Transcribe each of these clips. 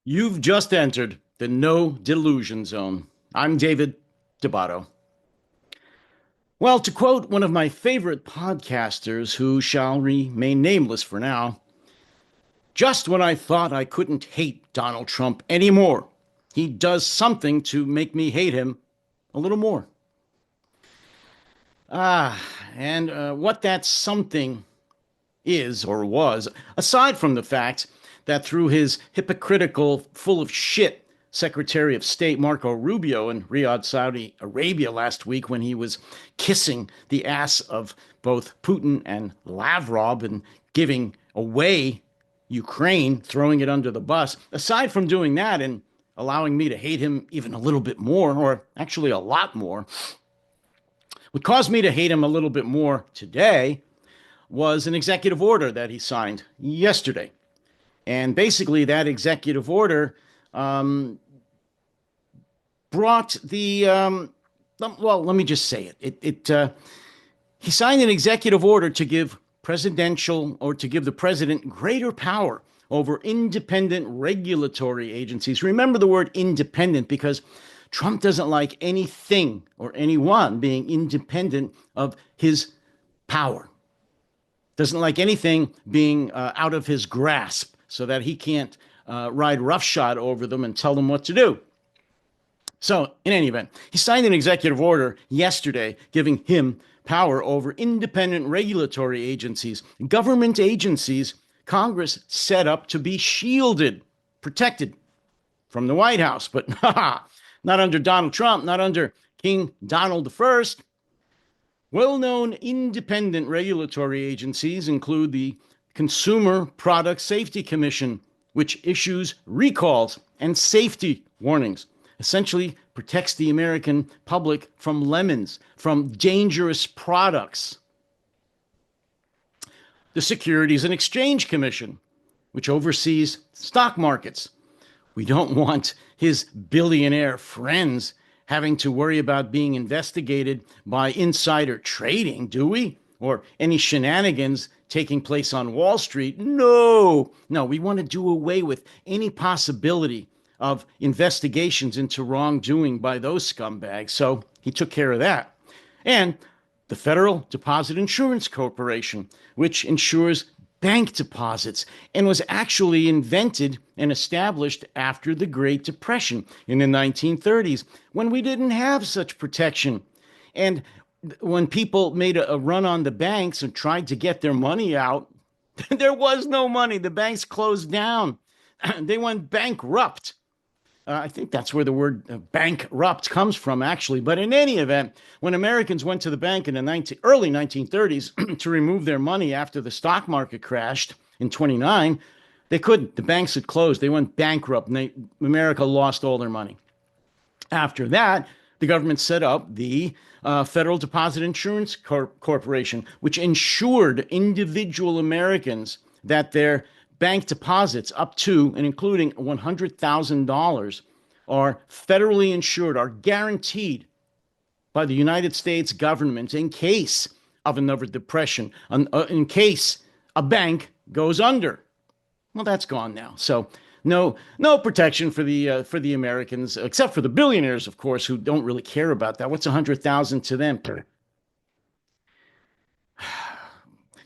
You've just entered the no delusion zone. I'm DeBatto. Well, to quote one of my favorite podcasters who shall remain nameless for now, just when I thought I couldn't hate Donald Trump anymore, he does something to make me hate him a little more. And what that something is or was, aside from the fact that through his hypocritical, full of shit Secretary of State Marco Rubio in Riyadh, Saudi Arabia last week when he was kissing the ass of both Putin and Lavrov and giving away Ukraine, throwing it under the bus. Aside from doing that and allowing me to hate him even a little bit more, or actually a lot more, what caused me to hate him a little bit more today was an executive order that he signed yesterday. And basically, that executive order brought well, let me just say it. He signed an executive order to give the president greater power over independent regulatory agencies. Remember the word independent because Trump doesn't like anything or anyone being independent of his power. Doesn't like anything being out of his grasp so that he can't ride roughshod over them and tell them what to do. So, in any event, he signed an executive order yesterday giving him power over independent regulatory agencies, government agencies Congress set up to be shielded, protected from the White House. But not under Donald Trump, not under King Donald I. Well-known independent regulatory agencies include the Consumer Product Safety Commission, which issues recalls and safety warnings, essentially protects the American public from lemons, from dangerous products. The Securities and Exchange Commission, which oversees stock markets. We don't want his billionaire friends having to worry about being investigated by insider trading, do we? Or any shenanigans taking place on Wall Street. No, we want to do away with any possibility of investigations into wrongdoing by those scumbags. So he took care of that. And the Federal Deposit Insurance Corporation, which insures bank deposits and was actually invented and established after the Great Depression in the 1930s when we didn't have such protection. And when people made a run on the banks and tried to get their money out, there was no money. The banks closed down. They went bankrupt. I think that's where the word bankrupt comes from, actually. But in any event, when Americans went to the bank in the early 1930s to remove their money after the stock market crashed in 29, they couldn't. The banks had closed. They went bankrupt, and America lost all their money. After that, the government set up the Federal Deposit Insurance Corporation, which insured individual Americans that their bank deposits up to and including $100,000 are federally insured, are guaranteed by the United States government in case of another depression, in case a bank goes under. Well, that's gone now. So no protection for the Americans, except for the billionaires, of course, who don't really care about that. What's 100,000 to them?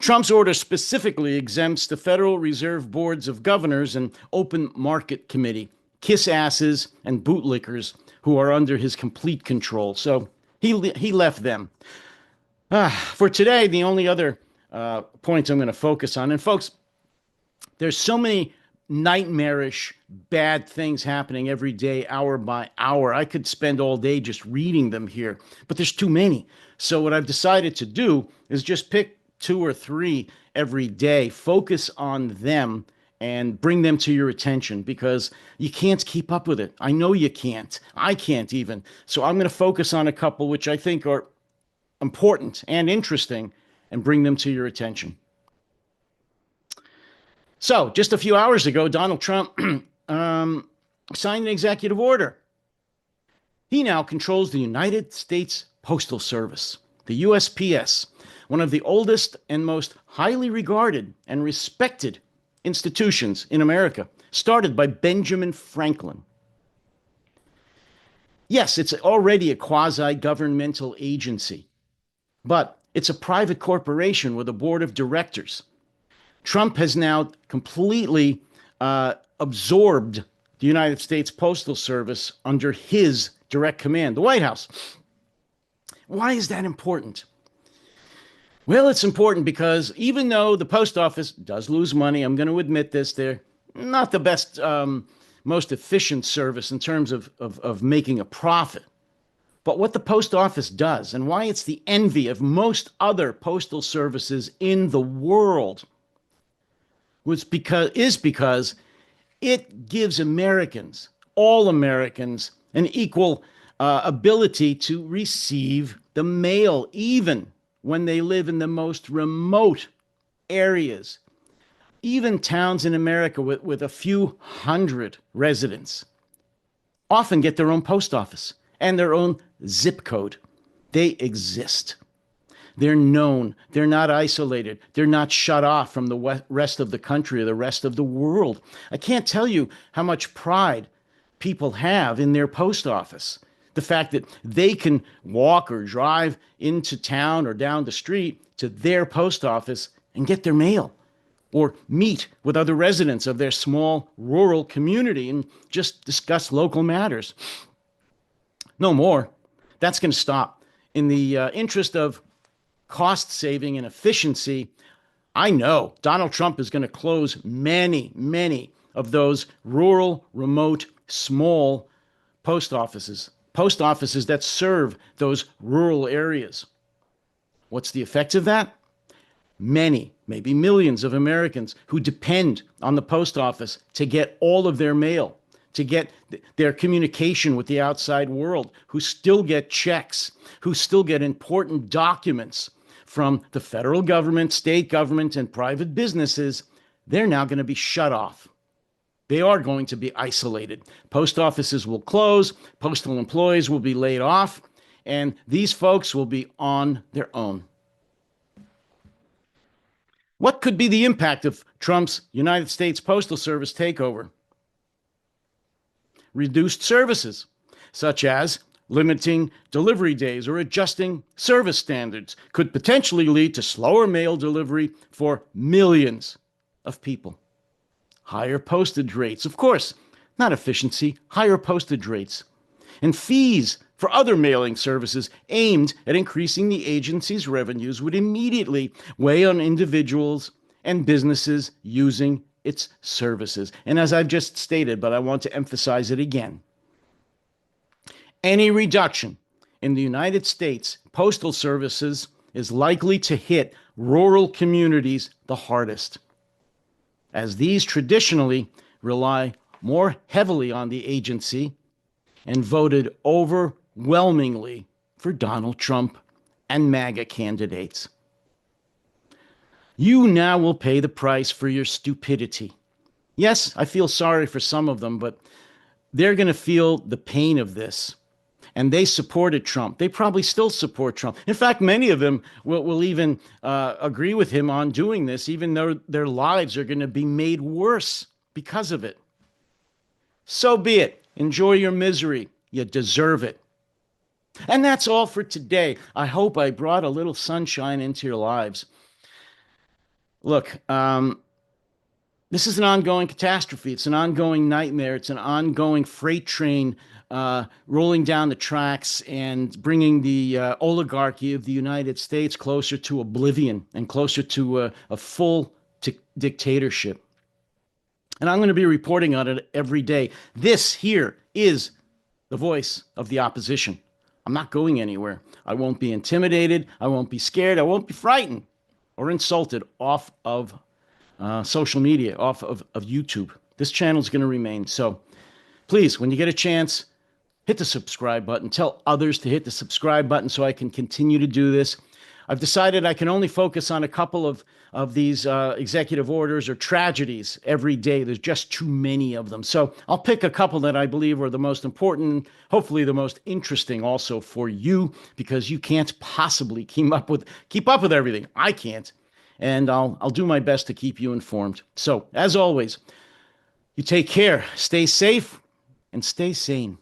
Trump's order specifically exempts the Federal Reserve Boards of Governors and Open Market Committee, kiss asses and bootlickers who are under his complete control. So he left them. For today, the only other points I'm going to focus on, and folks, there's so many nightmarish bad things happening every day, hour by hour. I could spend all day just reading them here, but there's too many. So what I've decided to do is just pick 2 or 3 every day, focus on them and bring them to your attention because you can't keep up with it. I know you can't. I can't even. So I'm going to focus on a couple which I think are important and interesting and bring them to your attention. So just a few hours ago, Donald Trump signed an executive order. He now controls the United States Postal Service, the USPS, one of the oldest and most highly regarded and respected institutions in America, started by Benjamin Franklin. Yes, it's already a quasi-governmental agency, but it's a private corporation with a board of directors. Trump has now completely absorbed the United States Postal Service under his direct command, the White House. Why is that important? Well, it's important because even though the post office does lose money, I'm going to admit this, they're not the best, most efficient service in terms of making a profit. But what the post office does and why it's the envy of most other postal services in the world is because it gives Americans, all Americans, an equal ability to receive the mail, even when they live in the most remote areas, even towns in America with a few hundred residents, often get their own post office and their own zip code. They exist. They're known. They're not isolated. They're not shut off from the rest of the country or the rest of the world. I can't tell you how much pride people have in their post office. The fact that they can walk or drive into town or down the street to their post office and get their mail, or meet with other residents of their small rural community and just discuss local matters. No more. That's going to stop. In the interest of cost saving and efficiency, I know Donald Trump is going to close many, many of those rural, remote, small post offices that serve those rural areas. What's the effect of that? Many, maybe millions of Americans who depend on the post office to get all of their mail, to get their communication with the outside world, who still get checks, who still get important documents from the federal government, state government, and private businesses, they're now going to be shut off. They are going to be isolated. Post offices will close, postal employees will be laid off, and these folks will be on their own. What could be the impact of Trump's United States Postal Service takeover? Reduced services, such as limiting delivery days or adjusting service standards, could potentially lead to slower mail delivery for millions of people. Higher postage rates, of course, not efficiency, higher postage rates. And fees for other mailing services aimed at increasing the agency's revenues would immediately weigh on individuals and businesses using its services. And as I've just stated, but I want to emphasize it again, any reduction in the United States Postal Services is likely to hit rural communities the hardest, as these traditionally rely more heavily on the agency and voted overwhelmingly for Donald Trump and MAGA candidates. You now will pay the price for your stupidity. Yes, I feel sorry for some of them, but they're going to feel the pain of this. And they supported Trump. They probably still support Trump. In fact, many of them will even agree with him on doing this, even though their lives are going to be made worse because of it. So be it. Enjoy your misery. You deserve it. And that's all for today. I hope I brought a little sunshine into your lives. Look, this is an ongoing catastrophe. It's an ongoing nightmare. It's an ongoing freight train rolling down the tracks and bringing the oligarchy of the United States closer to oblivion and closer to a full dictatorship. And I'm going to be reporting on it every day. This here is the voice of the opposition. I'm not going anywhere. I won't be intimidated. I won't be scared. I won't be frightened or insulted off of social media, off of YouTube. This channel is going to remain. So please, when you get a chance, hit the subscribe button. Tell others to hit the subscribe button so I can continue to do this. I've decided I can only focus on a couple of these executive orders or tragedies every day. There's just too many of them. So I'll pick a couple that I believe are the most important, hopefully the most interesting also for you, because you can't possibly keep up with everything. I can't. And I'll do my best to keep you informed. So as always, You take care, stay safe, and stay sane.